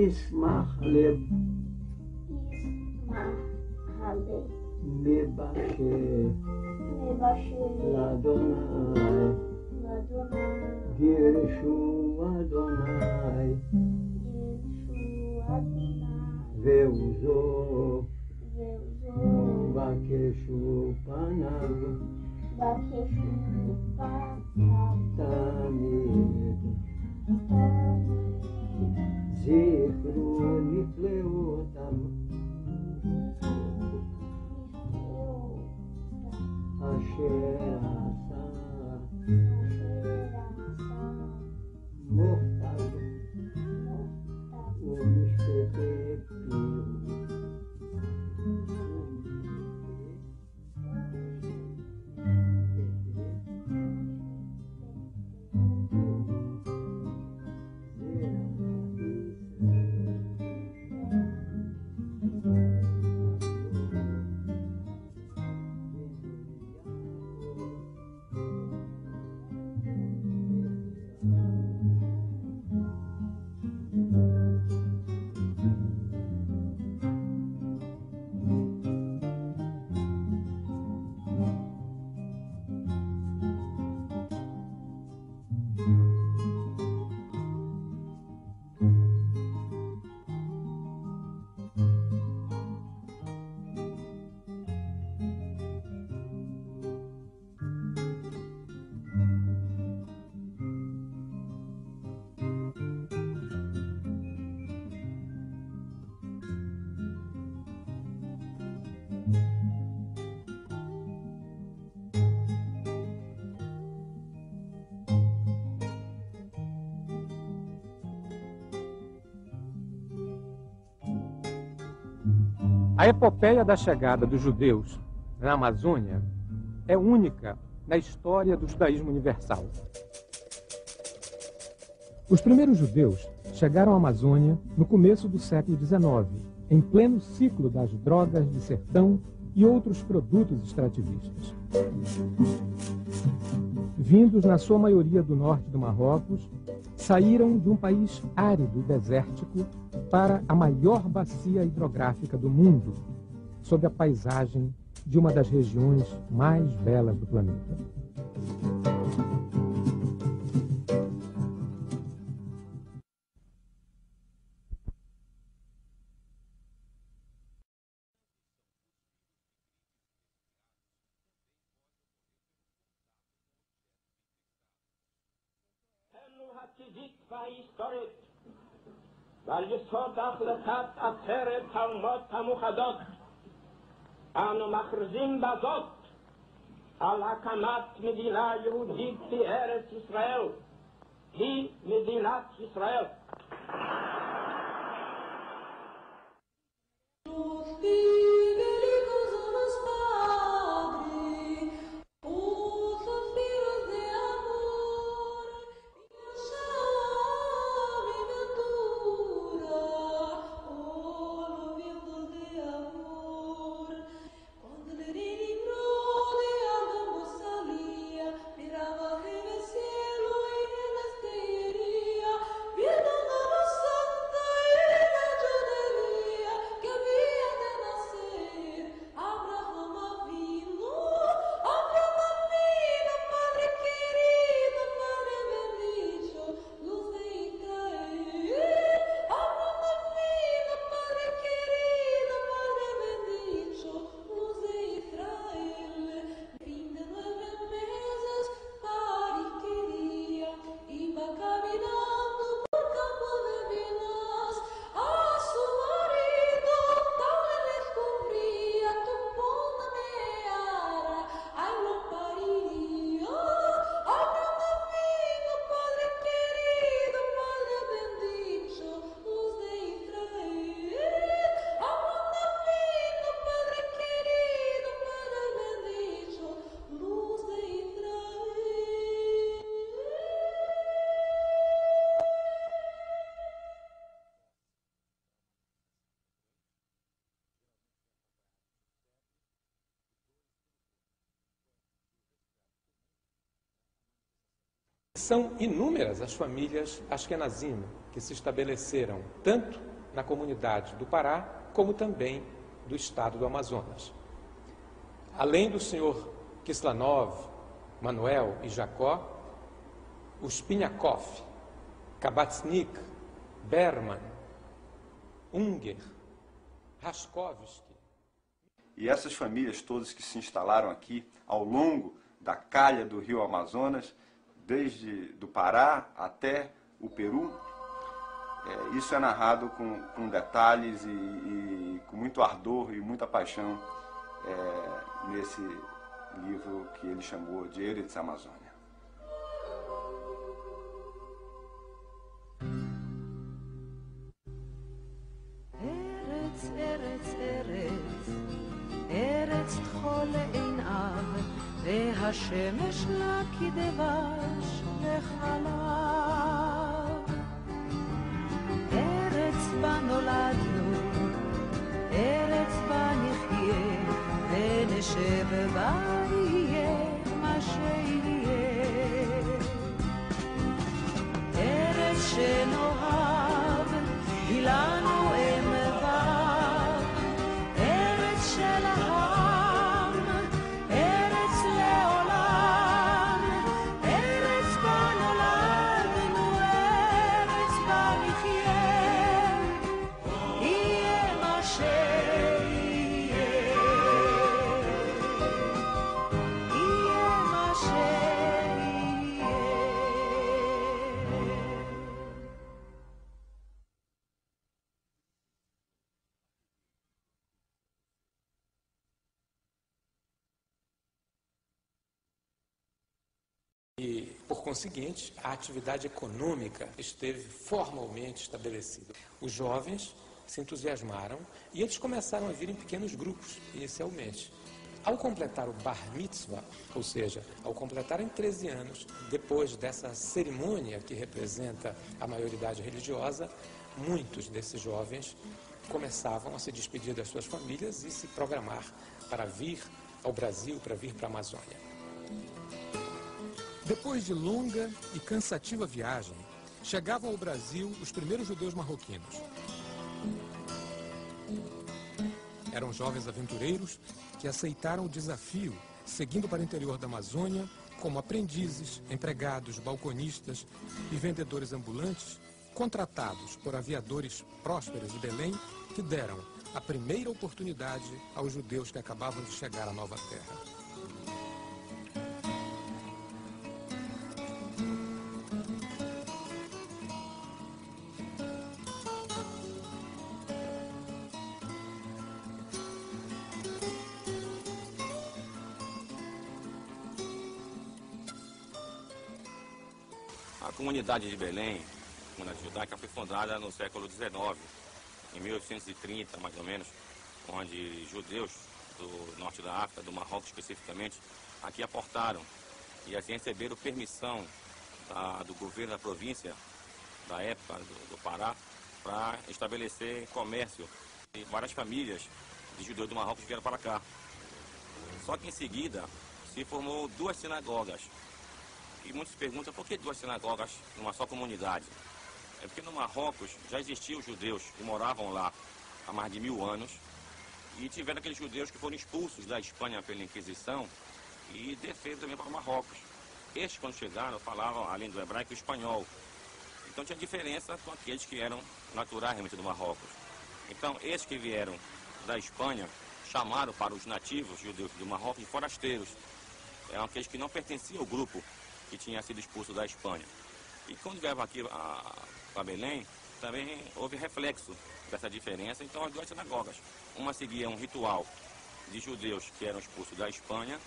ישמח לב מבשל לאדוני גירשו אדוני ועוזו בקשו פניו תמיד זכרו נפלאותם אשר עשה מוכתב ומשפטי פיו A epopeia da chegada dos judeus na Amazônia é única na história do judaísmo universal. Os primeiros judeus chegaram à Amazônia no começo do século XIX, em pleno ciclo das drogas de sertão e outros produtos extrativistas. Vindos na sua maioria do norte do Marrocos, saíram de um país árido e desértico para a maior bacia hidrográfica do mundo, sob a paisagem de uma das regiões mais belas do planeta. ועל יסוד החלטת עצרת האומות המאוחדות אנו מכריזים בזאת על הקמת מדינה יהודית בארץ ישראל, היא מדינת ישראל. São inúmeras as famílias ashkenazim que se estabeleceram tanto na comunidade do Pará, como também do estado do Amazonas. Além do senhor Kislanov, Manuel e Jacó, os Pinhakov, Kabatsnik, Berman, Unger, Raskovski. E essas famílias todas que se instalaram aqui ao longo da calha do rio Amazonas, desde do Pará até o Peru, isso é narrado com detalhes e com muito ardor e muita paixão nesse livro que ele chamou de Eretz Amazônia. Eretz, Eretz, Eretz, Eretz תכול עיניו, והשמש לה כדבש וחלב. ארץ בה נולדנו, ארץ בה נחיה, ונשב בה יהיה מה שיהיה. ארץ שנאהב, היא לנו אם ואב, ארץ של העם, ארץ לעולם, ארץ בה נולדנו, ארץ בה נחיה, יהיה מה שיהיה, יהיה מה שיהיה. E, por conseguinte, a atividade econômica esteve formalmente estabelecida. Os jovens se entusiasmaram e eles começaram a vir em pequenos grupos, inicialmente. Ao completar o Bar Mitzvah, ou seja, ao completarem 13 anos, depois dessa cerimônia que representa a maioridade religiosa, muitos desses jovens começavam a se despedir das suas famílias e se programar para vir ao Brasil, para vir para a Amazônia. Depois de longa e cansativa viagem, chegavam ao Brasil os primeiros judeus marroquinos. Eram jovens aventureiros que aceitaram o desafio, seguindo para o interior da Amazônia, como aprendizes, empregados, balconistas e vendedores ambulantes, contratados por aviadores prósperos de Belém, que deram a primeira oportunidade aos judeus que acabavam de chegar à nova terra. A comunidade de Belém, a comunidade judaica, foi fundada no século XIX, em 1830 mais ou menos, onde judeus do norte da África, do Marrocos especificamente, aqui aportaram e assim receberam permissão do governo da província, da época do Pará, para estabelecer comércio. E várias famílias de judeus do Marrocos vieram para cá. Só que em seguida se formou duas sinagogas. E muitos perguntam por que duas sinagogas numa só comunidade. É porque no Marrocos já existiam judeus que moravam lá há mais de 1000 anos e tiveram aqueles judeus que foram expulsos da Espanha pela Inquisição e desceram também para o Marrocos. Estes, quando chegaram, falavam, além do hebraico, o espanhol. Então tinha diferença com aqueles que eram naturais realmente do Marrocos. Então, esses que vieram da Espanha chamaram para os nativos judeus do Marrocos de forasteiros. Eram aqueles que não pertenciam ao grupo que tinha sido expulso da Espanha. E quando vieram aqui para Belém, também houve reflexo dessa diferença. Então, as duas sinagogas, uma seguia um ritual de judeus que eram expulsos da Espanha,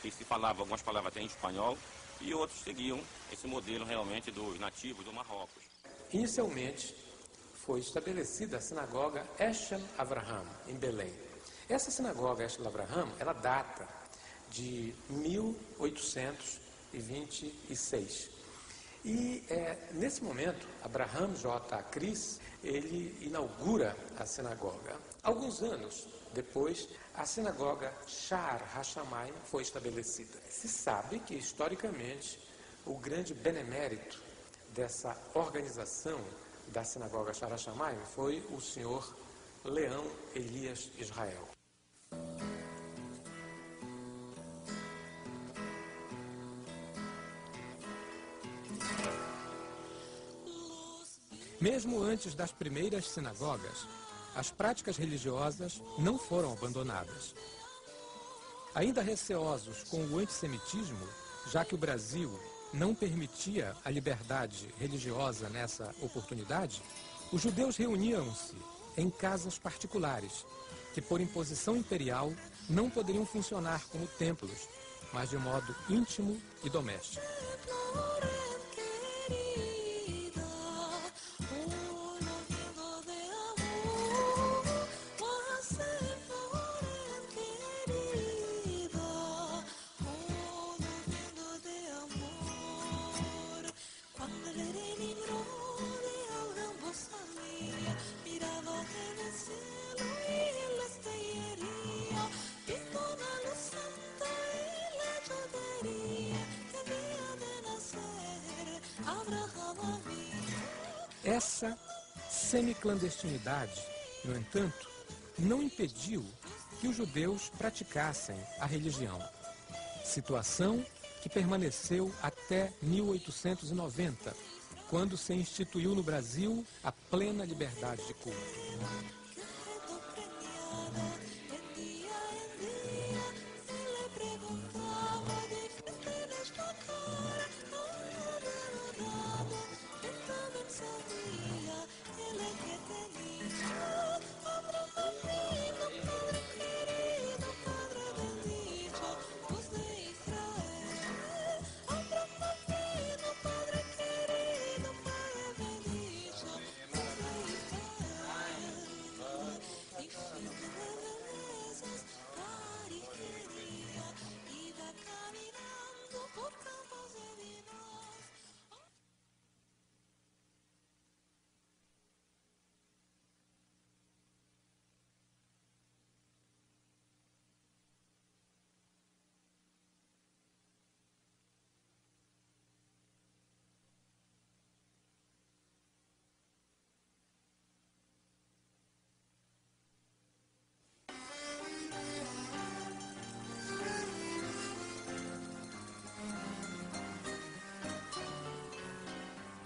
que se falava algumas palavras até em espanhol, e outros seguiam esse modelo realmente dos nativos do Marrocos. Inicialmente, foi estabelecida a sinagoga Eshel Avraham, em Belém. Essa sinagoga Eshel Avraham, ela data de 1826. E nesse momento, Abraham J. Acris, ele inaugura a sinagoga. Alguns anos depois, a sinagoga Sha'ar HaShamayim foi estabelecida. Se sabe que, historicamente, o grande benemérito dessa organização da sinagoga Shaarei Shamayim foi o senhor Leão Elias Israel. Mesmo antes das primeiras sinagogas, as práticas religiosas não foram abandonadas. Ainda receosos com o antissemitismo, já que o Brasil não permitia a liberdade religiosa nessa oportunidade, os judeus reuniam-se em casas particulares, que por imposição imperial não poderiam funcionar como templos, mas de modo íntimo e doméstico. Essa semiclandestinidade, no entanto, não impediu que os judeus praticassem a religião. Situação que permaneceu até 1890, quando se instituiu no Brasil a plena liberdade de culto.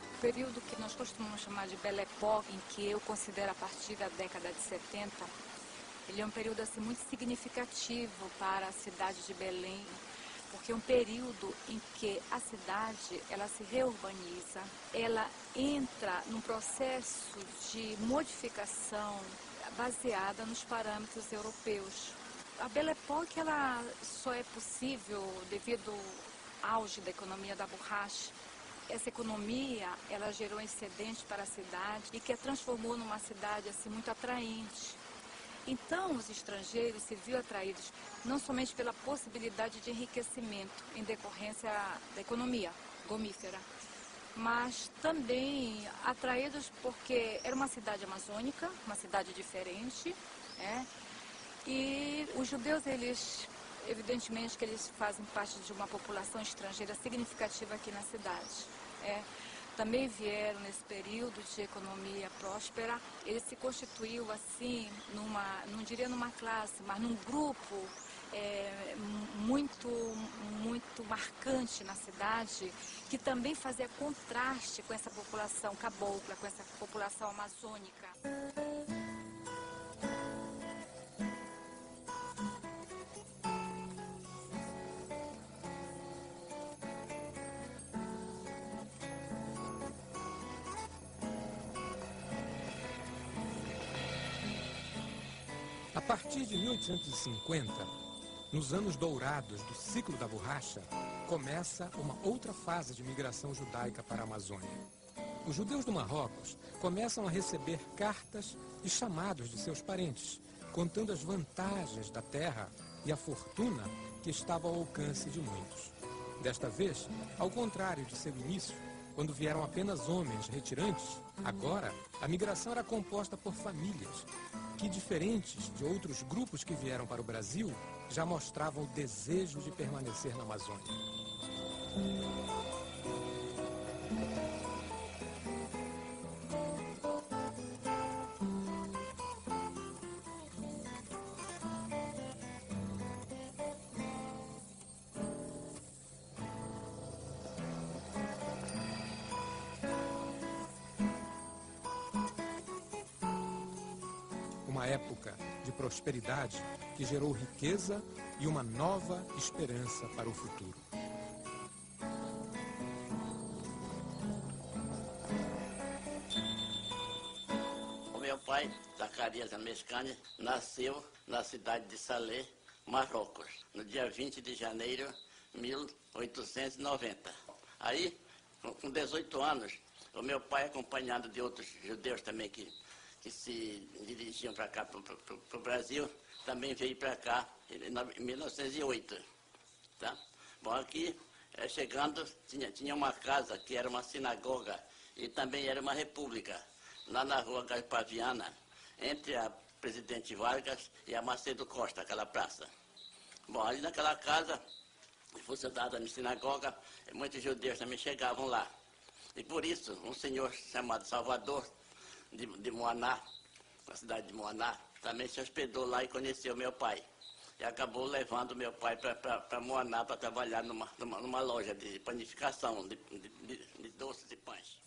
O período que nós costumamos chamar de Belle Époque, em que eu considero a partir da década de 70, ele é um período assim, muito significativo para a cidade de Belém, porque é um período em que a cidade ela se reurbaniza, ela entra num processo de modificação baseada nos parâmetros europeus. A Belle Époque ela só é possível devido ao auge da economia da borracha. Essa economia, ela gerou excedente para a cidade e que a transformou numa cidade assim, muito atraente. Então, os estrangeiros se viram atraídos não somente pela possibilidade de enriquecimento em decorrência da economia gomífera, mas também atraídos porque era uma cidade amazônica, uma cidade diferente, e os judeus, eles evidentemente que eles fazem parte de uma população estrangeira significativa aqui na cidade. Também vieram nesse período de economia próspera. Ele se constituiu assim, não diria numa classe, mas num grupo muito marcante na cidade, que também fazia contraste com essa população cabocla, com essa população amazônica. A partir de 1850, nos anos dourados do ciclo da borracha, começa uma outra fase de migração judaica para a Amazônia. Os judeus do Marrocos começam a receber cartas e chamados de seus parentes, contando as vantagens da terra e a fortuna que estava ao alcance de muitos. Desta vez, ao contrário de seu início, quando vieram apenas homens retirantes, agora a migração era composta por famílias, que, diferentes de outros grupos que vieram para o Brasil, já mostravam o desejo de permanecer na Amazônia. uma época de prosperidade que gerou riqueza e uma nova esperança para o futuro. O meu pai, Zacarias Amescani, nasceu na cidade de Salé, Marrocos, no dia 20 de janeiro de 1890. Aí, com 18 anos, o meu pai, acompanhado de outros judeus também que se dirigiam para cá, para o Brasil, também veio para cá em 1908. Tá? Bom, aqui, chegando, tinha uma casa que era uma sinagoga e também era uma república, lá na rua Gaspaviana, entre a Presidente Vargas e a Macedo Costa, aquela praça. Bom, ali naquela casa, funcionada na sinagoga, muitos judeus também chegavam lá. E por isso, um senhor chamado Salvador, de Moaná, na cidade de Moaná, também se hospedou lá e conheceu meu pai. E acabou levando meu pai para Moaná para trabalhar numa loja de panificação de doces e pães.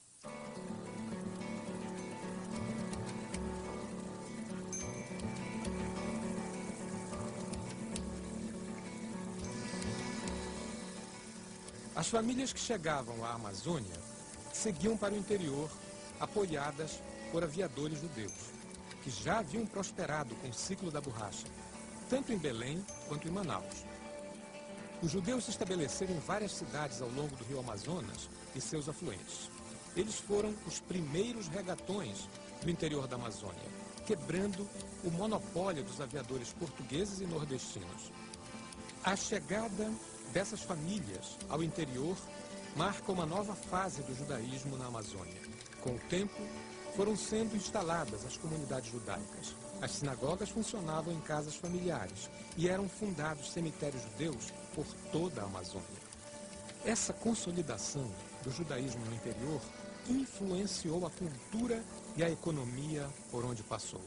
As famílias que chegavam à Amazônia seguiam para o interior, apoiadas por aviadores judeus, que já haviam prosperado com o ciclo da borracha, tanto em Belém quanto em Manaus. Os judeus se estabeleceram em várias cidades ao longo do rio Amazonas e seus afluentes. Eles foram os primeiros regatões do interior da Amazônia, quebrando o monopólio dos aviadores portugueses e nordestinos. A chegada dessas famílias ao interior marca uma nova fase do judaísmo na Amazônia. Com o tempo, foram sendo instaladas as comunidades judaicas. As sinagogas funcionavam em casas familiares e eram fundados cemitérios judeus por toda a Amazônia. Essa consolidação do judaísmo no interior influenciou a cultura e a economia por onde passou.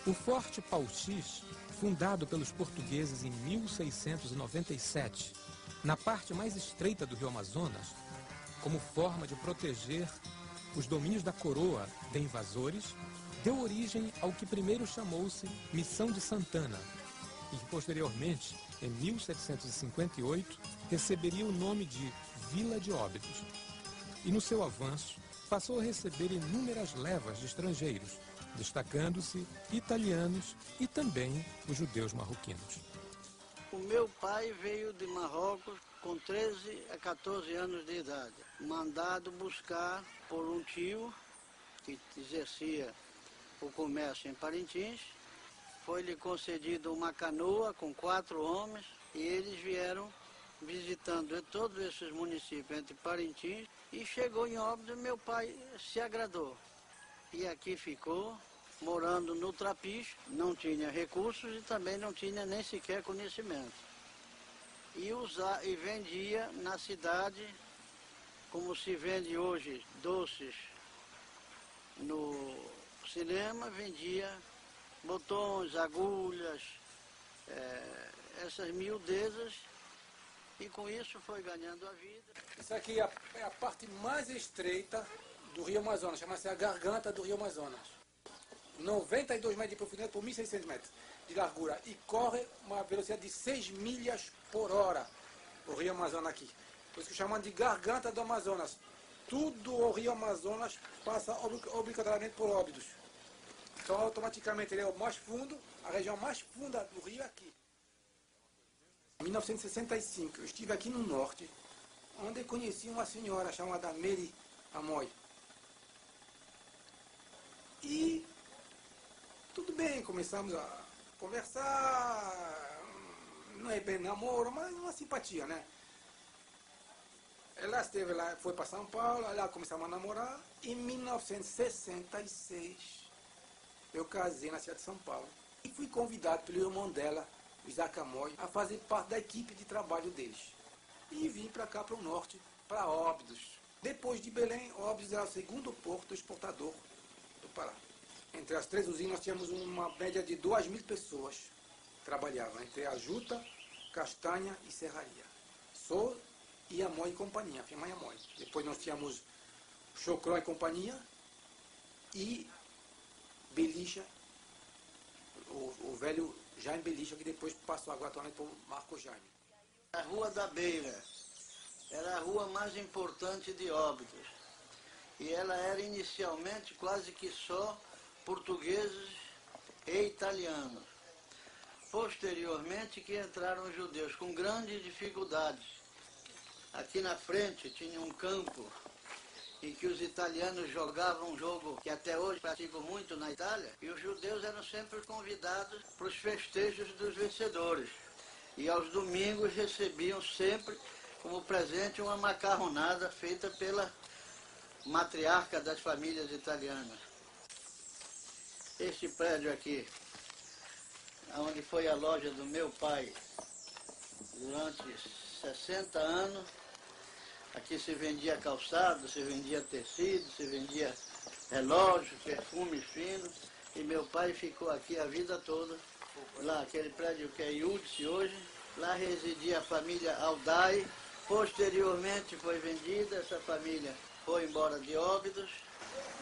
O Forte Pau-X, fundado pelos portugueses em 1697, na parte mais estreita do rio Amazonas, como forma de proteger os domínios da coroa de invasores, deu origem ao que primeiro chamou-se Missão de Santana, e que posteriormente, em 1758, receberia o nome de Vila de Óbidos. E no seu avanço, passou a receber inúmeras levas de estrangeiros, destacando-se italianos e também os judeus marroquinos. O meu pai veio de Marrocos com 13 a 14 anos de idade, mandado buscar por um tio que exercia o comércio em Parintins. Foi-lhe concedido uma canoa com 4 homens e eles vieram visitando todos esses municípios entre Parintins e chegou em Óbidos e meu pai se agradou. E aqui ficou, morando no Trapiche, não tinha recursos e também não tinha nem sequer conhecimento. E vendia na cidade, como se vende hoje doces no cinema, vendia botões, agulhas, essas miudezas, e com isso foi ganhando a vida. Isso aqui é a parte mais estreita do rio Amazonas, chama-se a garganta do rio Amazonas. 92 metros de profundidade por 1.600 metros de largura e corre uma velocidade de 6 milhas por hora o rio Amazonas aqui. Por isso que chamam de garganta do Amazonas. Tudo o rio Amazonas passa obrigatoriamente por Óbidos. Então automaticamente ele é o mais fundo, a região mais funda do rio é aqui. Em 1965 eu estive aqui no norte, onde conheci uma senhora chamada Mary Amoy. E tudo bem, começamos a conversar, não é bem namoro, mas uma simpatia, né? Ela esteve lá, foi para São Paulo, lá começamos a namorar. Em 1966 eu casei na cidade de São Paulo e fui convidado pelo irmão dela, Isaac Amoy, a fazer parte da equipe de trabalho deles. E vim para cá, para o norte, para Óbidos. Depois de Belém, Óbidos era o segundo porto exportador do Pará. Entre as 3 usinas nós tínhamos uma média de 2.000 pessoas que trabalhavam, entre a juta, castanha e serraria. Só Iamó e companhia, a firma Iamó. Depois nós tínhamos Chocró e companhia e Belisha, o velho Jaime Belisha, que depois passou agora atualmente por Marco Jaime. A Rua da Beira era a rua mais importante de Óbidos. E ela era inicialmente quase que só portugueses e italianos. Posteriormente que entraram os judeus com grandes dificuldades. Aqui na frente tinha um campo em que os italianos jogavam um jogo que até hoje praticam muito na Itália, e os judeus eram sempre convidados para os festejos dos vencedores. E aos domingos recebiam sempre como presente uma macarronada feita pela matriarca das famílias italianas. Este prédio aqui, onde foi a loja do meu pai durante 60 anos, aqui se vendia calçado, se vendia tecido, se vendia relógio, perfumes finos, e meu pai ficou aqui a vida toda. Lá, aquele prédio que é Iudice hoje, lá residia a família Aldai. Posteriormente foi vendida, essa família foi embora de Óbidos.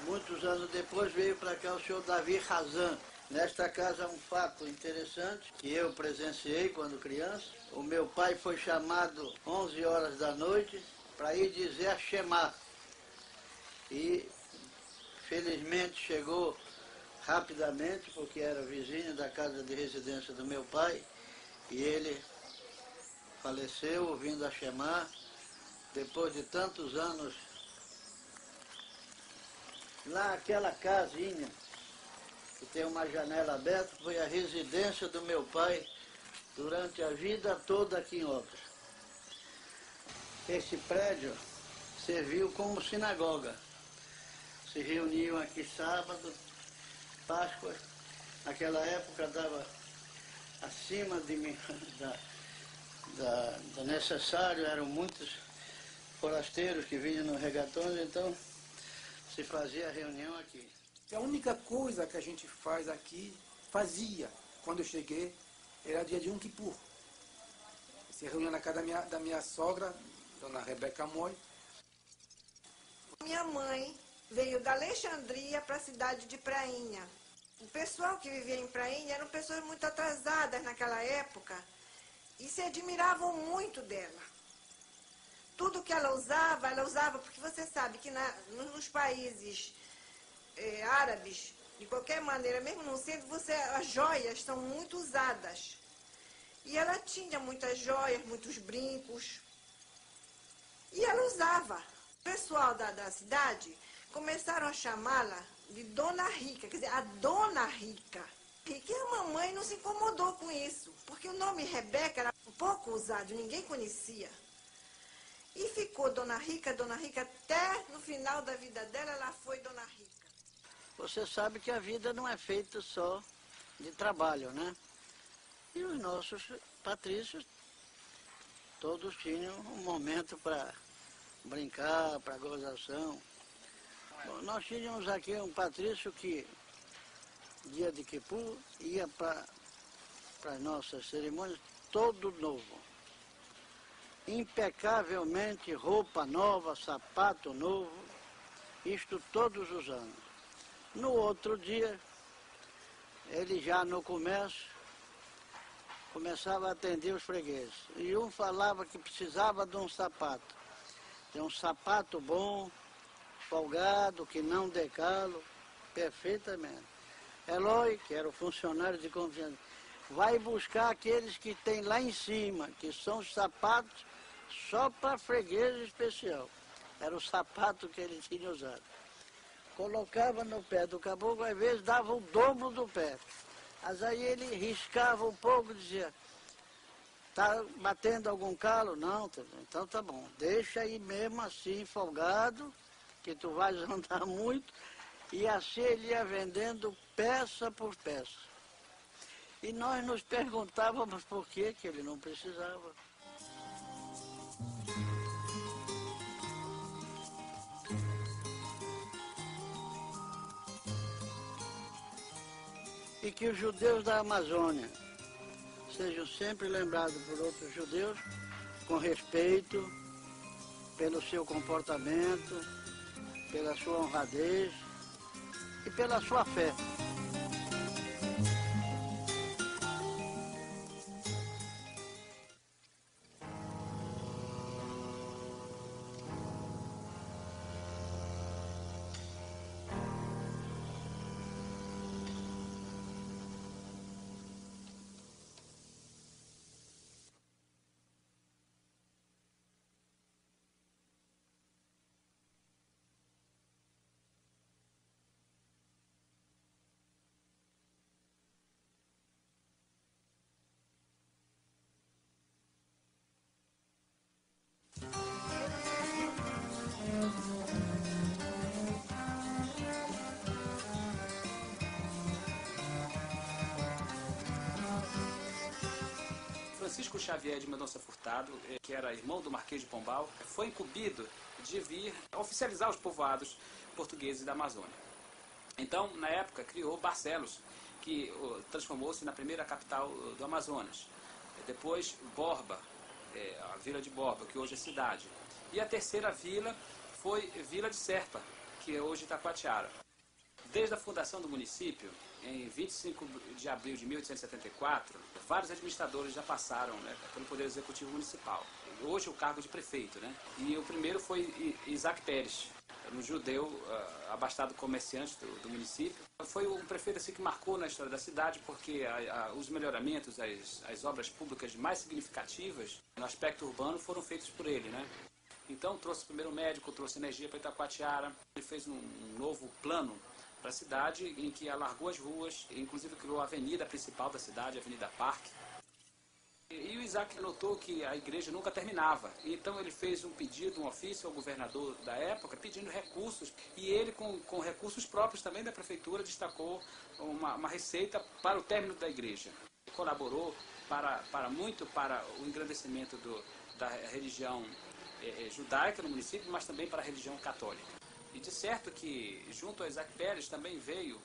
Muitos anos depois veio para cá o senhor Davi Razan. Nesta casa um fato interessante que eu presenciei quando criança. O meu pai foi chamado 11 horas da noite para ir dizer a Shema. E felizmente chegou rapidamente, porque era vizinho da casa de residência do meu pai, e ele faleceu ouvindo a Shema, depois de tantos anos. Lá aquela casinha, que tem uma janela aberta, foi a residência do meu pai durante a vida toda aqui em Óbidos. Esse prédio serviu como sinagoga. Se reuniam aqui sábado, Páscoa. Naquela época dava acima da necessário, eram muitos forasteiros que vinham no regatões, então se fazia a reunião aqui. A única coisa que a gente faz aqui, fazia quando eu cheguei, era dia de Yom Kippur. Se reunia na casa da minha sogra, dona Rebeca Moy. Minha mãe veio da Alexandria para a cidade de Prainha. O pessoal que vivia em Prainha eram pessoas muito atrasadas naquela época e se admiravam muito dela. Tudo que ela usava, porque você sabe que nos países árabes, de qualquer maneira, mesmo no centro, as joias são muito usadas. E ela tinha muitas joias, muitos brincos. E ela usava. O pessoal da cidade começaram a chamá-la de Dona Rica, quer dizer, a Dona Rica. E que a mamãe não se incomodou com isso, porque o nome Rebeca era pouco usado, ninguém conhecia. E ficou Dona Rica, até no final da vida dela, ela foi Dona Rica. Você sabe que a vida não é feita só de trabalho, né? E os nossos patrícios, todos tinham um momento para brincar, para gozação. Bom, nós tínhamos aqui um patrício que, dia de Kippur, ia para as nossas cerimônias todo novo. Impecavelmente, roupa nova, sapato novo, isto todos os anos. No outro dia, ele já no começo, começava a atender os fregueses. E um falava que precisava de um sapato bom, folgado, que não dê calo, perfeitamente. Eloy, que era o funcionário de confiança, vai buscar aqueles que tem lá em cima, que são os sapatos só para freguês especial. Era o sapato que ele tinha usado. Colocava no pé do caboclo, às vezes dava o dobro do pé. Mas aí ele riscava um pouco e dizia, tá batendo algum calo? Não, então tá bom. Deixa aí mesmo assim, folgado, que tu vais andar muito. E assim ele ia vendendo peça por peça. E nós nos perguntávamos por que ele não precisava. e que os judeus da Amazônia sejam sempre lembrados por outros judeus com respeito pelo seu comportamento, pela sua honradez e pela sua fé. Francisco Xavier de Mendonça Furtado, que era irmão do Marquês de Pombal, foi incumbido de vir oficializar os povoados portugueses da Amazônia. Então, na época, criou Barcelos, que transformou-se na primeira capital do Amazonas. Depois, Borba, a vila de Borba, que hoje é cidade. E a terceira vila foi Vila de Serpa, que é hoje Itacoatiara. Desde a fundação do município, em 25 de abril de 1874, vários administradores já passaram, né, pelo Poder Executivo Municipal. Hoje o cargo de prefeito, né? E o primeiro foi Isaac Pérez, um judeu abastado comerciante do município. Foi um prefeito assim, que marcou na história da cidade, porque os melhoramentos, as obras públicas mais significativas no aspecto urbano foram feitos por ele, né? Então trouxe primeiro médico, trouxe energia para Itacoatiara, ele fez um novo plano para a cidade, em que alargou as ruas, inclusive criou a avenida principal da cidade, a Avenida Parque. E o Isaac notou que a igreja nunca terminava, então ele fez um pedido, um ofício ao governador da época, pedindo recursos, e ele, com recursos próprios também da prefeitura, destacou uma receita para o término da igreja. Colaborou muito para o engrandecimento da religião judaica no município, mas também para a religião católica. E de certo que, junto a Isaac Pérez, também veio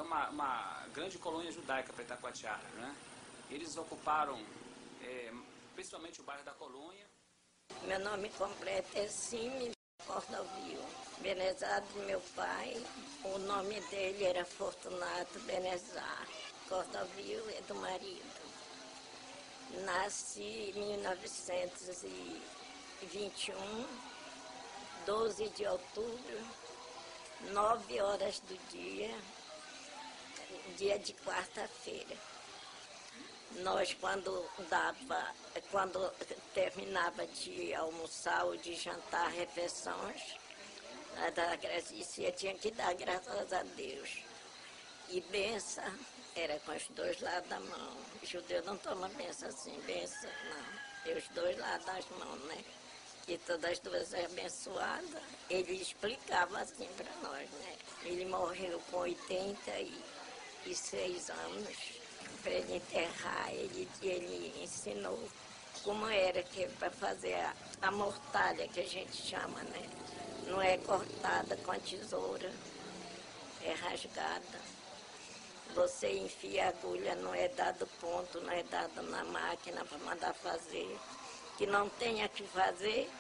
uma grande colônia judaica para Itacoatiara, né? Eles ocuparam principalmente o bairro da Colônia. Meu nome completo é Cime Cordovil Benezar, meu pai. O nome dele era Fortunato Benezar. Cordovil é do marido. Nasci em 1921. 12 de outubro, 9 horas do dia de quarta-feira. Nós, quando terminava de almoçar ou de jantar refeições, tinha que dar graças a Deus. E benção era com os dois lados da mão. O judeu não toma benção assim, benção não. É os dois lados das mãos, né? E todas as duas abençoadas, ele explicava assim para nós, né? Ele morreu com 86 anos. Para ele enterrar, ele ensinou como era que para fazer a mortalha, que a gente chama, né? Não é cortada com a tesoura, é rasgada. Você enfia a agulha, não é dado ponto, não é dado na máquina para mandar fazer. Que não tenha que fazer,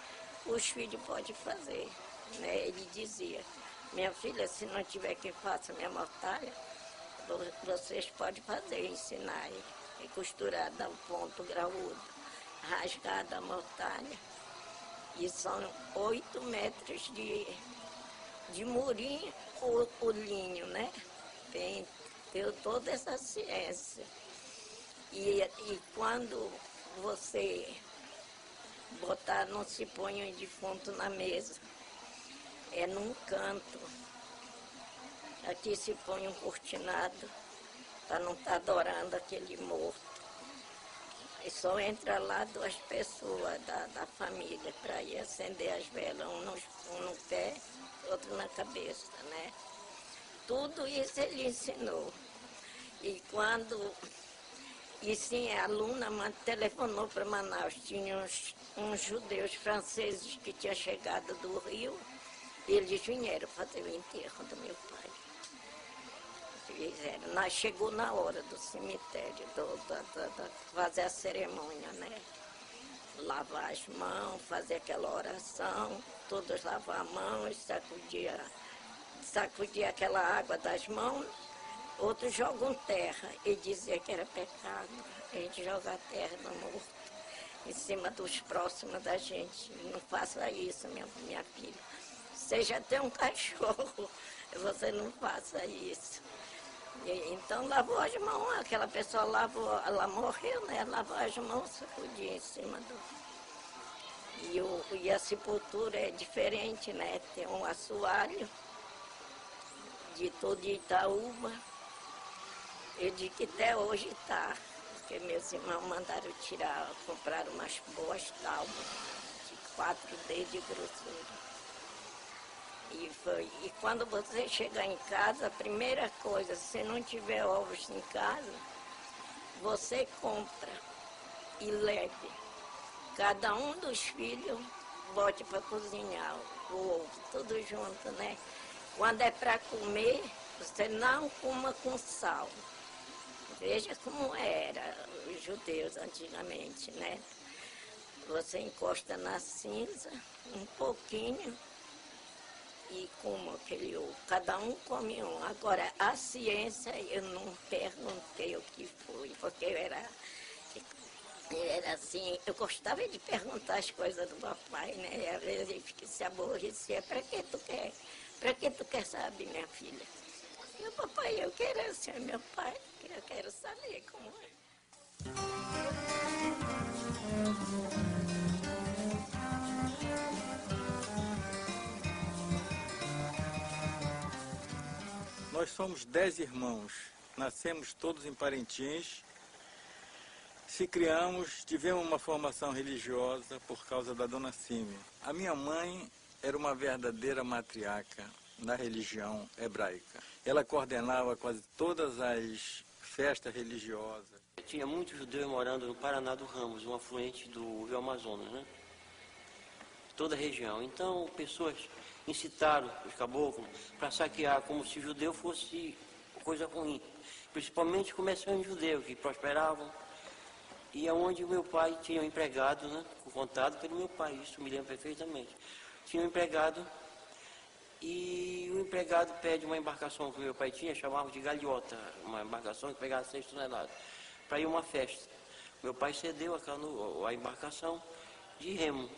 os filhos podem fazer, né? Ele dizia, minha filha, se não tiver quem faça minha mortalha, vocês podem fazer, ensinar, e costurar, dar um ponto graúdo, rasgada a mortalha. E são 8 metros de murinho o linho, né? Deu toda essa ciência. E quando você botar, não se põe um defunto na mesa, é num canto. Aqui se põe um cortinado para não estar adorando aquele morto. E só entra lá 2 pessoas da família para ir acender as velas, um no pé, outro na cabeça, né? Tudo isso ele ensinou. E sim, a aluna telefonou para Manaus, tinha uns judeus franceses que tinham chegado do Rio, e eles vieram fazer o enterro do meu pai. fizeram. Chegou na hora do cemitério, fazer a cerimônia, né? Lavar as mãos, fazer aquela oração, todos lavar a mão, sacudir aquela água das mãos. Outros jogam terra e dizia que era pecado. A gente joga a terra do morto em cima dos próximos da gente. Não faça isso, minha filha. Você já tem um cachorro, você não faça isso. Então lavou as mãos, aquela pessoa lavou, ela morreu, né? Lavou as mãos, sacudia em cima do... E a sepultura é diferente, né? Tem um assoalho de todo Itaúba. Eu digo que até hoje está, porque meus irmãos mandaram tirar, compraram umas boas tábuas de 4 dedos de grossura. E quando você chegar em casa, a primeira coisa, se não tiver ovos em casa, você compra e leve. Cada um dos filhos bote para cozinhar o ovo, tudo junto, né? Quando é para comer, você não coma com sal. Veja como era os judeus antigamente, né? Você encosta na cinza um pouquinho e como aquele ovo. Cada um come um. Agora, a ciência, eu não perguntei o que foi, porque eu era assim, eu gostava de perguntar as coisas do papai, né? E às vezes ele se aborrecia. Para que tu quer? Para que tu quer saber, minha filha? Meu papai, eu quero ser meu pai, eu quero saber como é. Nós somos 10 irmãos, nascemos todos em Parintins, se criamos, tivemos uma formação religiosa por causa da Dona Címia. A minha mãe era uma verdadeira matriarca na religião hebraica. Ela coordenava quase todas as festas religiosas. Tinha muitos judeus morando no Paraná do Ramos, um afluente do Rio Amazonas, né? Toda a região. Então, pessoas incitaram os caboclos para saquear como se judeu fosse coisa ruim. Principalmente comerciantes judeus que prosperavam. E aonde o meu pai tinha um empregado, né? Contado pelo meu pai, isso me lembro perfeitamente. Tinha um empregado e o empregado pede uma embarcação que o meu pai tinha, chamava de galhota, uma embarcação que pegava 6 toneladas, para ir a uma festa. Meu pai cedeu a embarcação de remo.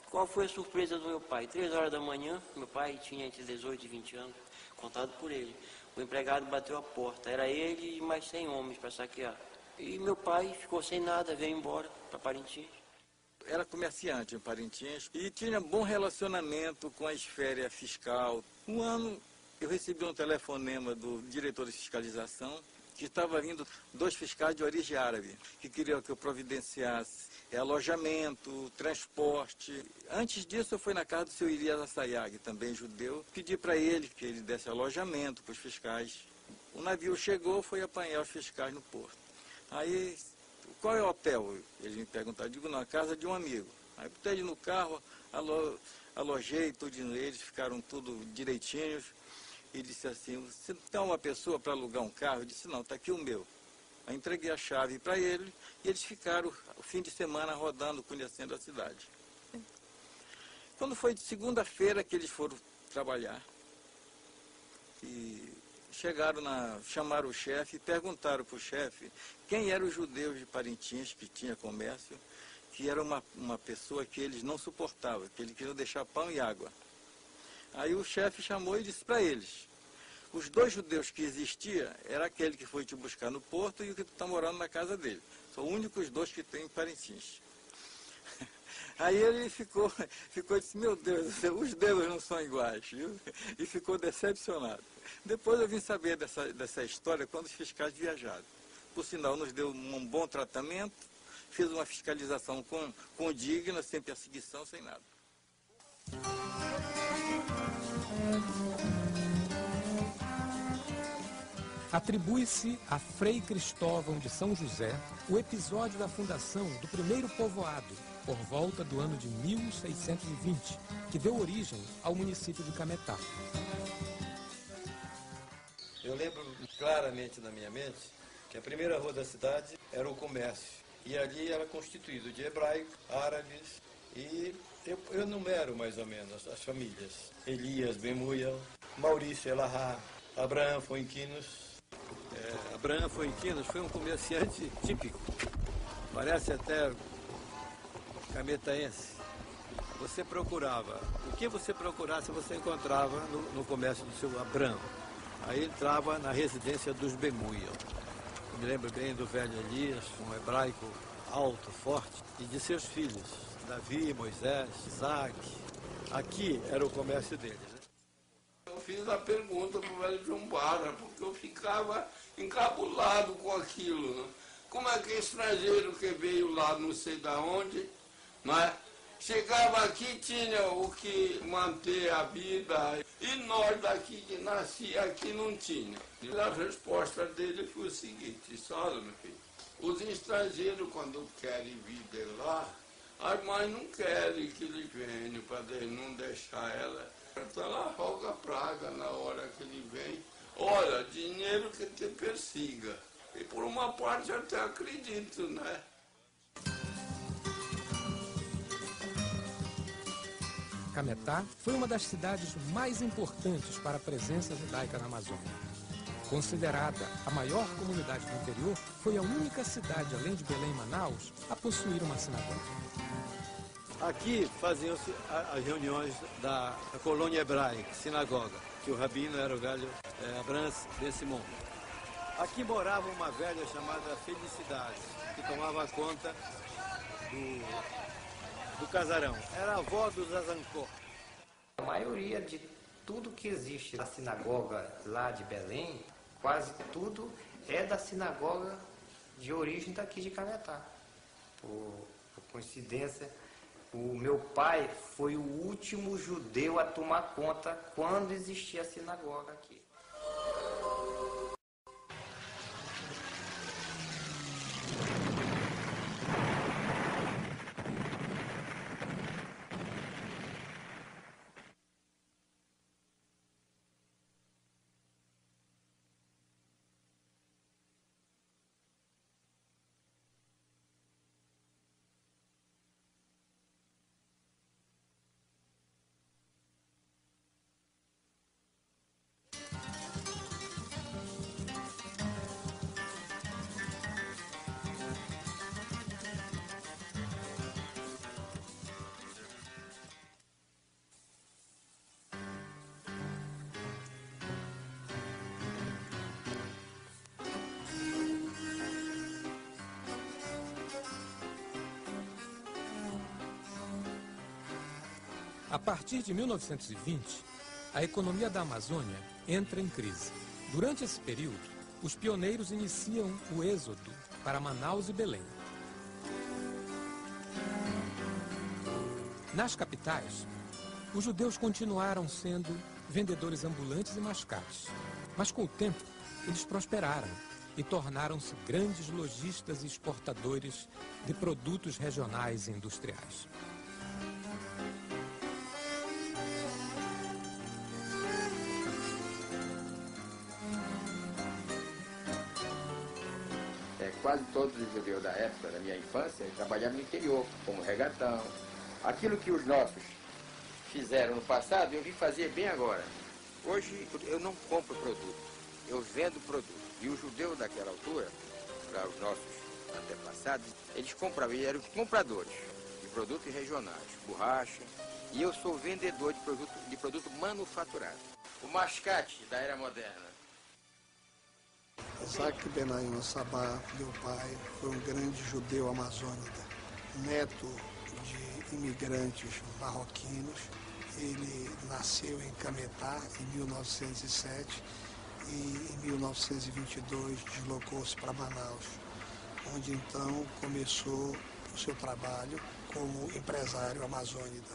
Qual foi a surpresa do meu pai? 3 horas da manhã, meu pai tinha entre 18 e 20 anos, contado por ele. O empregado bateu a porta, era ele e mais 100 homens para saquear. E meu pai ficou sem nada, veio embora para Parintins. Era comerciante em Parintins e tinha bom relacionamento com a esfera fiscal. Um ano eu recebi um telefonema do diretor de fiscalização que estava vindo 2 fiscais de origem árabe, que queriam que eu providenciasse alojamento, transporte. Antes disso eu fui na casa do seu Irias Assayag, também judeu, pedi para ele que ele desse alojamento para os fiscais. O navio chegou, foi apanhar os fiscais no porto. Aí, qual é o hotel? Eles me perguntaram, digo, na casa de um amigo. Aí botei ele no carro, alojei tudinho, eles ficaram tudo direitinhos. E disse assim, você tem uma pessoa para alugar um carro? Eu disse, não, está aqui o meu. Aí entreguei a chave para ele e eles ficaram o fim de semana rodando, conhecendo a cidade. Quando foi de segunda-feira que eles foram trabalhar, e chamaram o chefe e perguntaram para o chefe quem eram os judeus de Parintins que tinha comércio, que era uma pessoa que eles não suportavam, que eles queriam deixar pão e água. Aí o chefe chamou e disse para eles, os 2 judeus que existiam, era aquele que foi te buscar no porto e o que está morando na casa dele. São os únicos 2 que tem em Parintins. Aí ele ficou e disse, meu Deus, os dedos não são iguais, viu? E ficou decepcionado. Depois eu vim saber dessa história quando os fiscais viajaram. Por sinal, nos deu um bom tratamento, fez uma fiscalização condigna, sem perseguição, sem nada. Atribui-se a Frei Cristóvão de São José o episódio da fundação do primeiro povoado, por volta do ano de 1620, que deu origem ao município de Cametá. Eu lembro claramente na minha mente que a primeira rua da cidade era o comércio. E ali era constituído de hebraicos, árabes e eu enumero mais ou menos as famílias. Elias Ben Muyal, Maurício Elahá, Abraham Foinquinos. Abraham Foinquinos foi um comerciante típico, parece até cametaense. Você procurava, o que você procurasse você encontrava no comércio do seu Abraham. Aí entrava na residência dos Ben Muyal. Eu me lembro bem do velho Elias, um hebraico alto, forte, e de seus filhos, Davi, Moisés, Isaac. Aqui era o comércio deles. Né? Eu fiz a pergunta para o velho João Barra, porque eu ficava encabulado com aquilo. Né? Como é que estrangeiro que veio lá não sei da onde, né? Chegava aqui, tinha o que manter a vida, e nós daqui que nascia aqui não tinha. E a resposta dele foi o seguinte: olha, meu filho, os estrangeiros quando querem vir de lá, as mães não querem que eles venham para não deixar ela. Então ela roga praga na hora que ele vem. Olha, dinheiro que te persiga. E por uma parte eu até acredito, né? Cametá foi uma das cidades mais importantes para a presença judaica na Amazônia. Considerada a maior comunidade do interior, foi a única cidade, além de Belém e Manaus, a possuir uma sinagoga. Aqui faziam-se as reuniões da colônia hebraica, sinagoga, que o rabino era o velho Abraham Ben Simon. Aqui morava uma velha chamada Felicidade, que tomava conta do casarão. Era a avó dos Azancó. A maioria de tudo que existe na sinagoga lá de Belém, quase tudo é da sinagoga de origem daqui de Cametá. Por coincidência, o meu pai foi o último judeu a tomar conta quando existia a sinagoga aqui. A partir de 1920, a economia da Amazônia entra em crise. Durante esse período, os pioneiros iniciam o êxodo para Manaus e Belém. Nas capitais, os judeus continuaram sendo vendedores ambulantes e mascates. Mas com o tempo, eles prosperaram e tornaram-se grandes lojistas e exportadores de produtos regionais e industriais. Quase todos os judeus da época, da minha infância, trabalhavam no interior, como regatão. Aquilo que os nossos fizeram no passado, eu vim fazer bem agora. Hoje eu não compro produto, eu vendo produto. E os judeus daquela altura, para os nossos antepassados, eles compravam, eles eram compradores de produtos regionais, borracha, e eu sou vendedor de produto manufaturado. O mascate da era moderna. Isaac Benaim Sabá, meu pai, foi um grande judeu amazônida, neto de imigrantes marroquinos. Ele nasceu em Cametá em 1907 e em 1922 deslocou-se para Manaus, onde então começou o seu trabalho como empresário amazônida.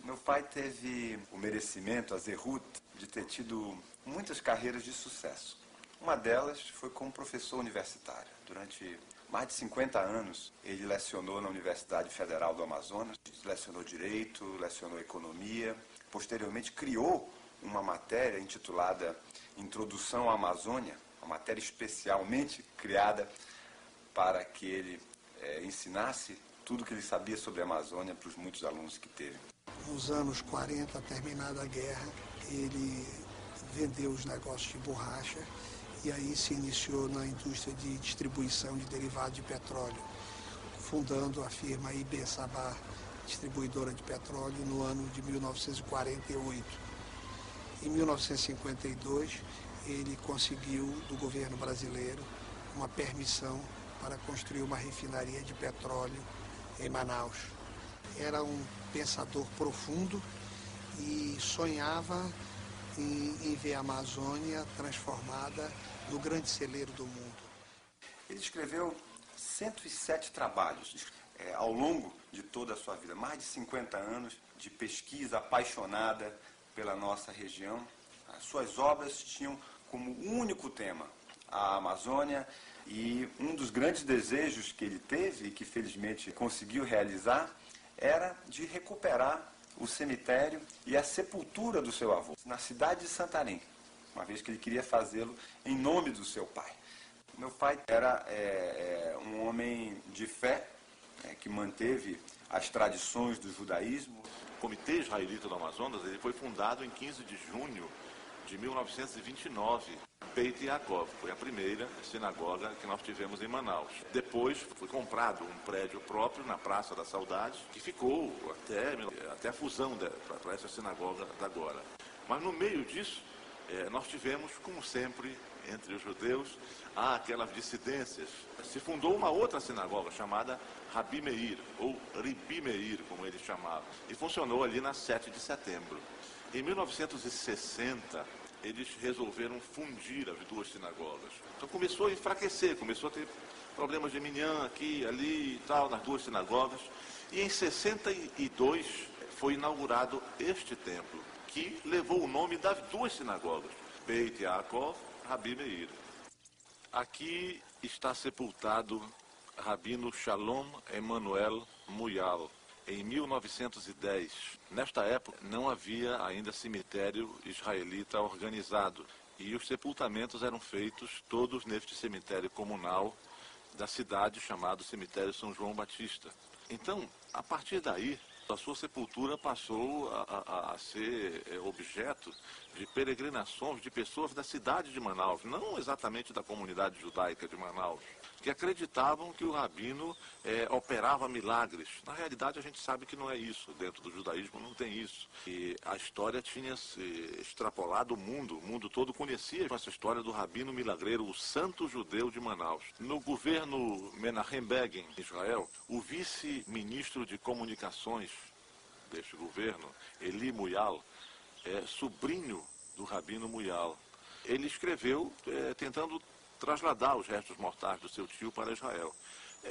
Meu pai teve o merecimento, a zehut, de ter tido muitas carreiras de sucesso. Uma delas foi como professor universitário. Durante mais de 50 anos, ele lecionou na Universidade Federal do Amazonas, lecionou Direito, lecionou Economia, posteriormente criou uma matéria intitulada Introdução à Amazônia, uma matéria especialmente criada para que ele ensinasse tudo o que ele sabia sobre a Amazônia para os muitos alunos que teve. Nos anos 40, terminada a guerra, ele vendeu os negócios de borracha e aí se iniciou na indústria de distribuição de derivados de petróleo, fundando a firma IB Sabah, distribuidora de petróleo, no ano de 1948. Em 1952, ele conseguiu do governo brasileiro uma permissão para construir uma refinaria de petróleo em Manaus. Era um pensador profundo e sonhava em ver a Amazônia transformada no grande celeiro do mundo. Ele escreveu 107 trabalhos ao longo de toda a sua vida, mais de 50 anos de pesquisa apaixonada pela nossa região. As suas obras tinham como único tema a Amazônia, e um dos grandes desejos que ele teve e que felizmente conseguiu realizar era de recuperar o cemitério e a sepultura do seu avô na cidade de Santarém, uma vez que ele queria fazê-lo em nome do seu pai. Meu pai era um homem de fé, que manteve as tradições do judaísmo. O Comitê Israelita do Amazonas ele foi fundado em 15 de junho de 1929. Beit Yaakov foi a primeira sinagoga que nós tivemos em Manaus. Depois foi comprado um prédio próprio na Praça da Saudade, que ficou até a fusão para essa sinagoga da agora. Mas no meio disso, nós tivemos, como sempre, entre os judeus, aquelas dissidências. Se fundou uma outra sinagoga chamada Rabi Meir, ou Ribi Meir, como eles chamavam, e funcionou ali na 7 de setembro. Em 1960, eles resolveram fundir as duas sinagogas. Então começou a enfraquecer, começou a ter problemas de minyan aqui, ali e tal, nas duas sinagogas. E em 62 foi inaugurado este templo, que levou o nome das duas sinagogas, Beit Yaakov, Rabi Meir. Aqui está sepultado Rabino Shalom Emanuel Muyal, em 1910. Nesta época não havia ainda cemitério israelita organizado e os sepultamentos eram feitos todos neste cemitério comunal da cidade chamado Cemitério São João Batista. Então, a partir daí, a sua sepultura passou a ser objeto de peregrinações de pessoas da cidade de Manaus, não exatamente da comunidade judaica de Manaus, que acreditavam que o rabino operava milagres. Na realidade, a gente sabe que não é isso. Dentro do judaísmo não tem isso. E a história tinha se extrapolado o mundo todo conhecia essa história do rabino milagreiro, o santo judeu de Manaus. No governo Menachem Begin, em Israel, o vice-ministro de comunicações deste governo, Eli Muyal, sobrinho do rabino Muyal, ele escreveu tentando trasladar os restos mortais do seu tio para Israel.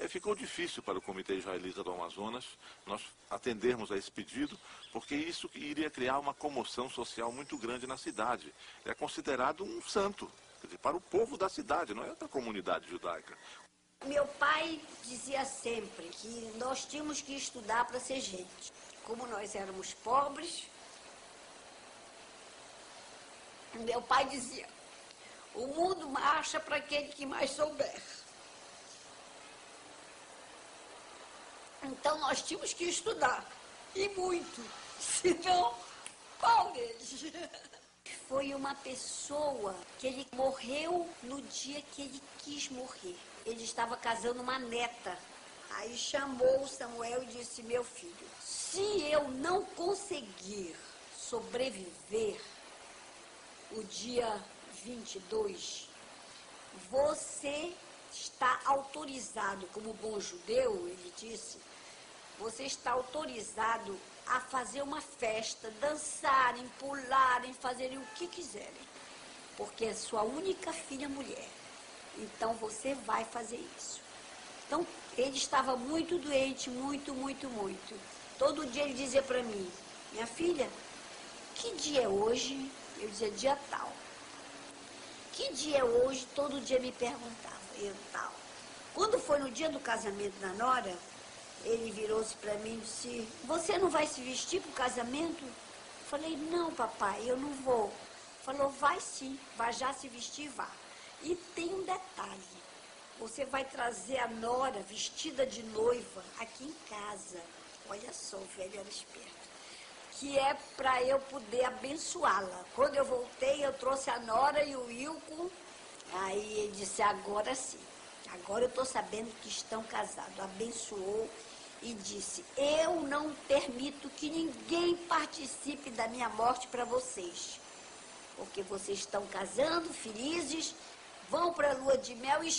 Ficou difícil para o Comitê Israelita do Amazonas nós atendermos a esse pedido, porque isso iria criar uma comoção social muito grande na cidade. É considerado um santo, quer dizer, para o povo da cidade, não é da comunidade judaica. Meu pai dizia sempre que nós tínhamos que estudar para ser gente. Como nós éramos pobres, meu pai dizia: o mundo marcha para aquele que mais souber. Então nós tínhamos que estudar, e muito, senão, qual deles? Foi uma pessoa que ele morreu no dia que ele quis morrer. Ele estava casando uma neta. Aí chamou o Samuel e disse: meu filho, se eu não conseguir sobreviver o dia 22, você está autorizado, como bom judeu, ele disse, você está autorizado a fazer uma festa, dançarem, pularem, fazerem o que quiserem, porque é sua única filha mulher. Então você vai fazer isso. Então ele estava muito doente, muito. Todo dia ele dizia para mim: minha filha, que dia é hoje? Eu dizia: dia tal. Que dia é hoje? Todo dia me perguntava, eu tal. Quando foi no dia do casamento da nora, ele virou-se para mim e disse: você não vai se vestir para o casamento? Falei, não, papai, eu não vou. Falou, vai sim, vai já se vestir e vá. E tem um detalhe, você vai trazer a nora vestida de noiva aqui em casa. Olha só, o velho era esperto. Que é para eu poder abençoá-la. Quando eu voltei, eu trouxe a nora e o Wilco. Aí ele disse, agora sim. Agora eu estou sabendo que estão casados. Abençoou e disse, eu não permito que ninguém participe da minha morte para vocês. Porque vocês estão casando, felizes, vão para a lua de mel e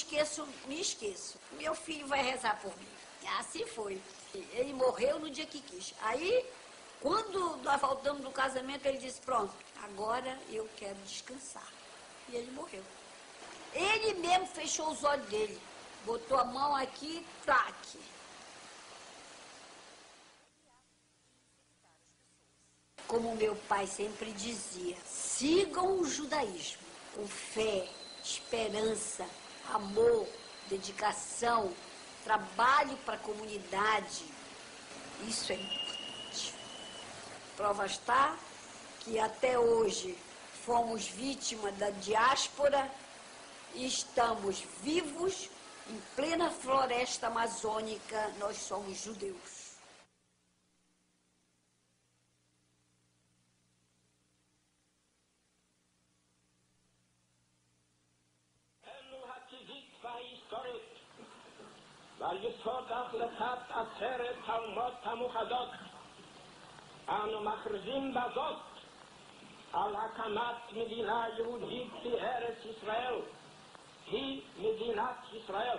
me esqueço. Meu filho vai rezar por mim. Assim foi. Ele morreu no dia que quis. Aí, quando nós voltamos do casamento, ele disse, pronto, agora eu quero descansar. E ele morreu. Ele mesmo fechou os olhos dele, botou a mão aqui, traque. Como meu pai sempre dizia, sigam o judaísmo com fé, esperança, amor, dedicação, trabalho para a comunidade. Isso é importante. Prova está que até hoje fomos vítimas da diáspora e estamos vivos em plena floresta amazônica, nós somos judeus. ועל יסוד החלטת עצרת האומות המאוחדות אנו מכריזים בזאת על הקמת מדינה יהודית בארץ ישראל, היא מדינת ישראל.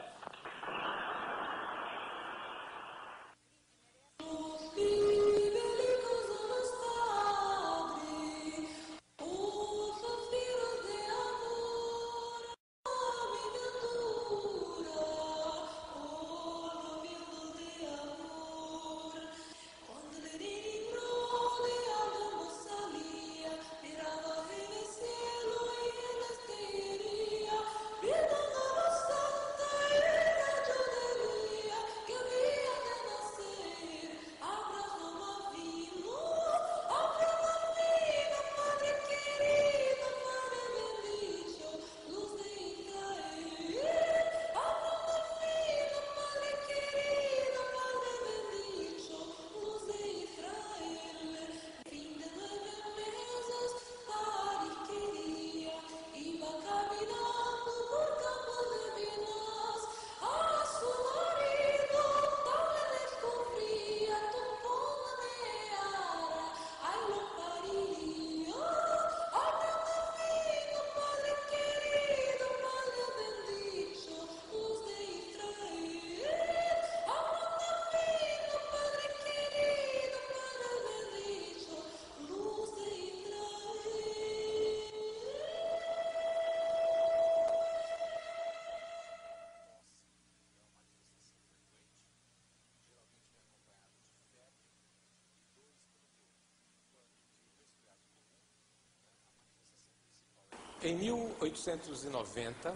Em 1890,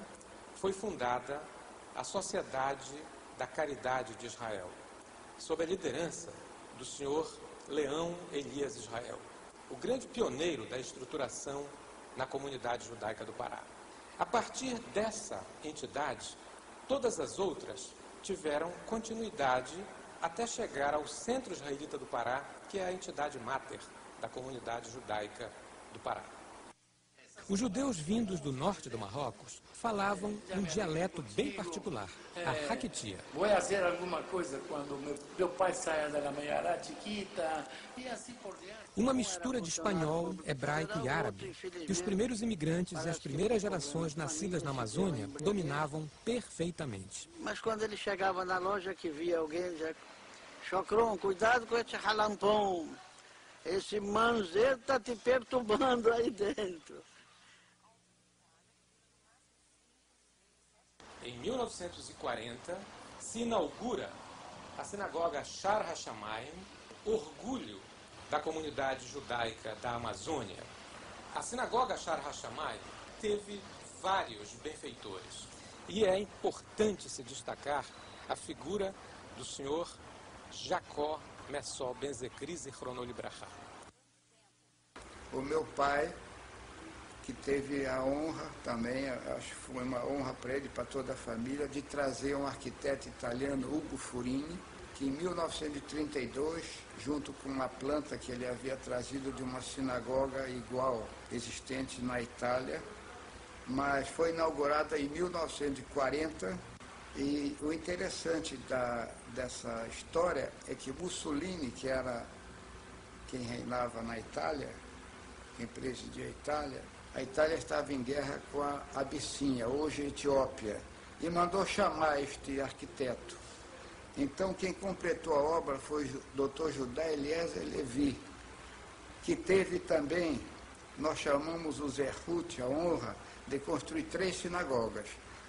foi fundada a Sociedade da Caridade de Israel, sob a liderança do senhor Leão Elias Israel, o grande pioneiro da estruturação na comunidade judaica do Pará. A partir dessa entidade, todas as outras tiveram continuidade até chegar ao Centro Israelita do Pará, que é a entidade máter da comunidade judaica do Pará. Os judeus vindos do norte do Marrocos falavam um dialeto bem particular, a Hakitia. Vou fazer alguma coisa quando meu pai saia da Gamanhará, Chiquita, e assim por diante. Uma mistura de espanhol, hebraico e árabe, que os primeiros imigrantes e as primeiras gerações nascidas na Amazônia dominavam perfeitamente. Mas quando ele chegava na loja que via alguém, já... Chocron, cuidado com esse ralampão. Esse manzeiro está te perturbando aí dentro. Em 1940, se inaugura a sinagoga Shar HaShamayim, orgulho da comunidade judaica da Amazônia. A sinagoga Shar HaShamayim teve vários benfeitores. E é importante se destacar a figura do senhor Jacó Messó Ben Zekri Zichrono Libraha. o meu pai, que teve a honra também, acho que foi uma honra para ele, para toda a família, de trazer um arquiteto italiano, Ugo Furini, que em 1932, junto com uma planta que ele havia trazido de uma sinagoga igual existente na Itália, mas foi inaugurada em 1940, e o interessante dessa história é que Mussolini, que era quem reinava na Itália, quem presidia a Itália estava em guerra com a Abissínia, hoje Etiópia, e mandou chamar este arquiteto. Então, quem completou a obra foi o Dr. Judá Eliezer Levi, que teve também, nós chamamos o Zerhut, a honra de construir 3 sinagogas,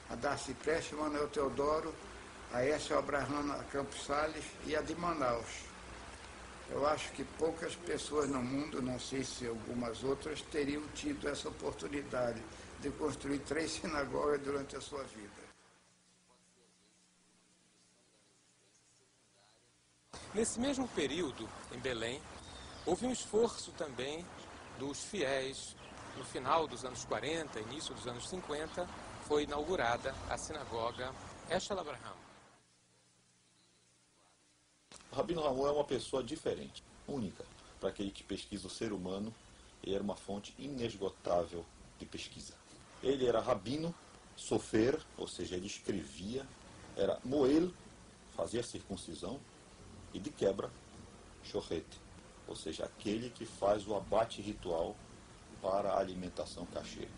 a Darcy Prestes, Manuel Teodoro, a Écio Abraham Campos Salles e a de Manaus. Eu acho que poucas pessoas no mundo, não sei se algumas outras, teriam tido essa oportunidade de construir 3 sinagogas durante a sua vida. Nesse mesmo período, em Belém, houve um esforço também dos fiéis. No final dos anos 40, início dos anos 50, foi inaugurada a sinagoga Eshel Abraham. Rabino Ramon é uma pessoa diferente, única. Para aquele que pesquisa o ser humano, ele era uma fonte inesgotável de pesquisa. Ele era rabino, sofer, ou seja, ele escrevia, era moel, fazia circuncisão, e de quebra, shochet, ou seja, aquele que faz o abate ritual para a alimentação kasher.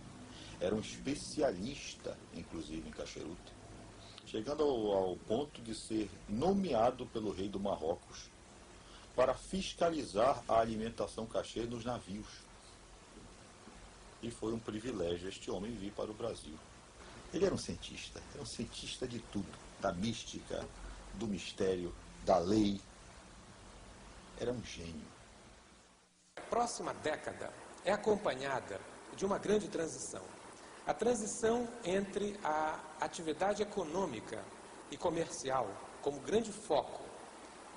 Era um especialista, inclusive, em kasherut, chegando ao ponto de ser nomeado pelo rei do Marrocos para fiscalizar a alimentação kasher nos navios. E foi um privilégio este homem vir para o Brasil. Ele era um cientista de tudo, da mística, do mistério, da lei. Era um gênio. A próxima década é acompanhada de uma grande transição. A transição entre a atividade econômica e comercial como grande foco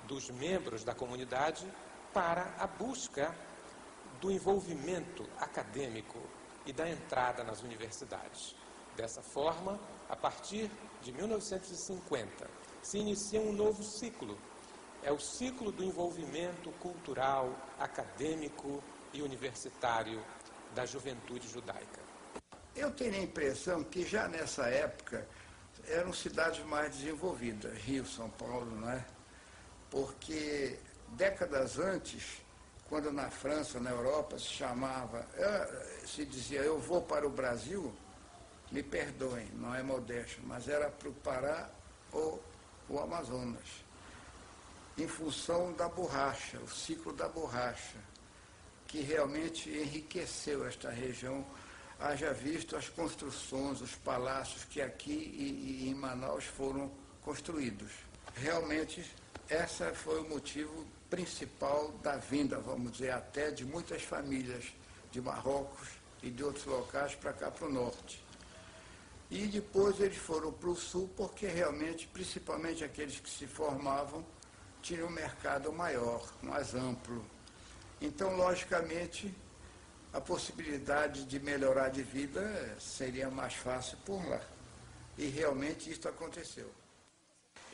dos membros da comunidade para a busca do envolvimento acadêmico e da entrada nas universidades. Dessa forma, a partir de 1950, se inicia um novo ciclo. É o ciclo do envolvimento cultural, acadêmico e universitário da juventude judaica. Eu tenho a impressão que já nessa época eram cidades mais desenvolvidas, Rio, São Paulo, não é? Porque décadas antes, quando na França, na Europa, se dizia eu vou para o Brasil, me perdoem, não é modéstia, mas era para o Pará ou o Amazonas, em função da borracha, o ciclo da borracha, que realmente enriqueceu esta região. Haja visto as construções, os palácios que aqui e em Manaus foram construídos. Realmente, esse foi o motivo principal da vinda, vamos dizer, até de muitas famílias de Marrocos e de outros locais para cá, para o norte. E depois eles foram para o sul, porque realmente, principalmente aqueles que se formavam, tinham um mercado maior, mais amplo. Então, logicamente, a possibilidade de melhorar de vida seria mais fácil por lá. E realmente isso aconteceu.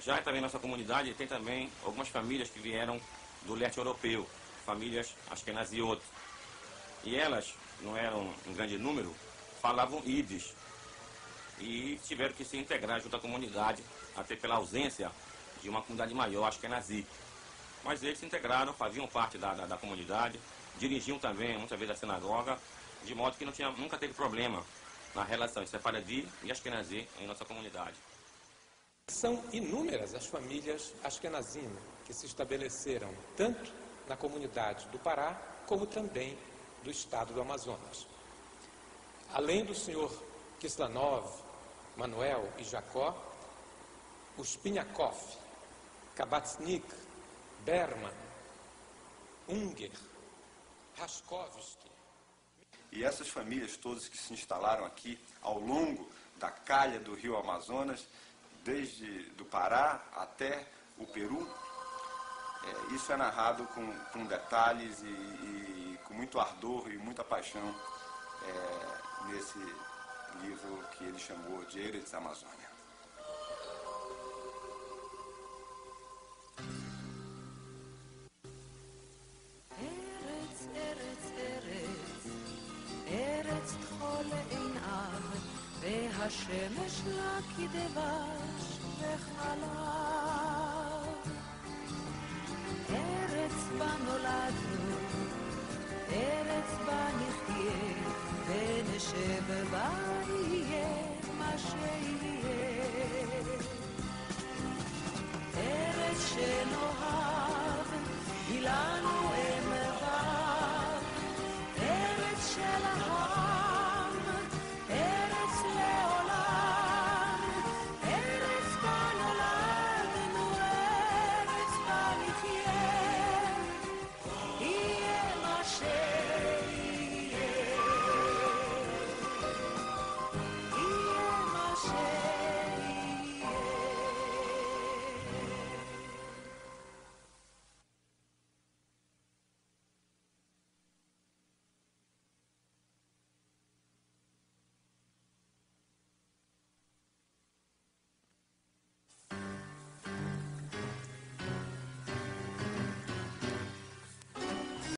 Já também nossa comunidade tem também algumas famílias que vieram do leste europeu, famílias ashkenaziot. E elas, não eram em grande número, falavam ídis. E tiveram que se integrar junto à comunidade, até pela ausência de uma comunidade maior, ashkenazi. Mas eles se integraram, faziam parte da comunidade, dirigiam também, muitas vezes, a sinagoga, de modo que nunca teve problema na relação de Sefaradi e Ashkenazi em nossa comunidade. São inúmeras as famílias ashkenazim que se estabeleceram tanto na comunidade do Pará, como também do estado do Amazonas. Além do senhor Kislanov, Manuel e Jacó, os Pinhakov, Kabatsnik, Berman, Unger, Raskovski. E essas famílias todas que se instalaram aqui ao longo da calha do rio Amazonas, desde do Pará até o Peru, isso é narrado com detalhes e com muito ardor e muita paixão nesse livro que ele chamou de Eretz Amazônia. ארץ תכול עיניו והשמש לה כדבש וחלב. ארץ בה נולדנו, ארץ בה נחיה, ונשב בה יהיה מה שיהיה. ארץ שנאהב, היא לנו אם ואב, ארץ של